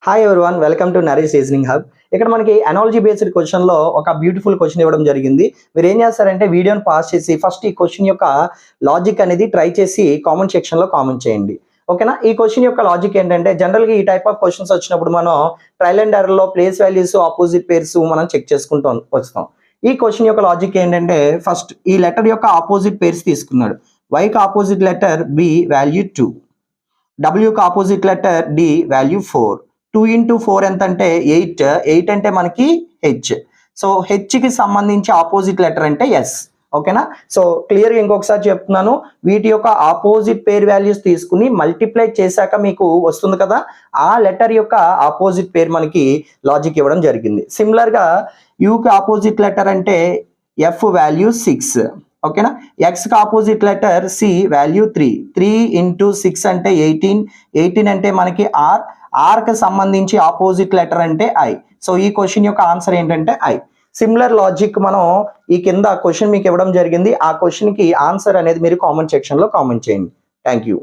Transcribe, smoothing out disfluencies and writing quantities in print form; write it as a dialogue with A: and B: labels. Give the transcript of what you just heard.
A: Hi everyone, welcome to Naresh reasoning hub. ఇక్కడ మనకి analogy based క్వశ్చన్లో ఒక బ్యూటిఫుల్ క్వశ్చన్ ఇవ్వడం జరిగింది. మీరు ఏం చేస్తారంటే వీడియోని పాస్ చేసి ఫస్ట్ ఈ క్వశ్చన్ యొక్క లాజిక్ అనేది ట్రై చేసి కామెంట్ సెక్షన్లో కామెంట్ చేయండి. ఓకేనా? ఈ క్వశ్చన్ యొక్క లాజిక్ ఏంటంటే, జనరల్గా ఈ టైప్ ఆఫ్ క్వశ్చన్స్ వచ్చినప్పుడు మనం ట్రయల్ అండ్ ఎర్రర్లో ప్లేస్ వాల్యూస్, ఆపోజిట్ పేర్స్ మనం చెక్ చేసుకుంటూ వస్తాం. ఈ క్వశ్చన్ యొక్క లాజిక్ ఏంటంటే, ఫస్ట్ ఈ లెటర్ యొక్క ఆపోజిట్ పేర్స్ తీసుకున్నాడు. వైకి ఆపోజిట్ లెటర్ బి వాల్యూ 2, డబ్ల్యూకి opposite letter D value 4. 2 into 4 ఎంత అంటే 8. 8 అంటే మనకి హెచ్. సో హెచ్కి సంబంధించి ఆపోజిట్ లెటర్ అంటే ఎస్. ఓకేనా? సో క్లియర్గా ఇంకొకసారి చెప్తున్నాను, వీటి యొక్క ఆపోజిట్ పేర్ వాల్యూస్ తీసుకుని మల్టిప్లై చేశాక మీకు వస్తుంది కదా, ఆ లెటర్ యొక్క ఆపోజిట్ పేర్ మనకి లాజిక్ ఇవ్వడం జరిగింది. సిమిలర్గా యూకి ఆపోజిట్ లెటర్ అంటే ఎఫ్ వాల్యూ 6. ఓకేనా? ఎక్స్కి opposite letter C value 3. 3 into 6 అంటే 18. 18 అంటే మనకి ఆర్. ఆర్కి సంబంధించి ఆపోజిట్ లెటర్ అంటే ఐ. సో ఈ క్వశ్చన్ యొక్క ఆన్సర్ ఏంటంటే ఐ. సిమిలర్ లాజిక్ మనం ఈ కింద క్వశ్చన్ మీకు ఇవ్వడం జరిగింది. ఆ క్వశ్చన్కి ఆన్సర్ అనేది మీరు కామెంట్ సెక్షన్లో కామెంట్ చేయండి. Thank you.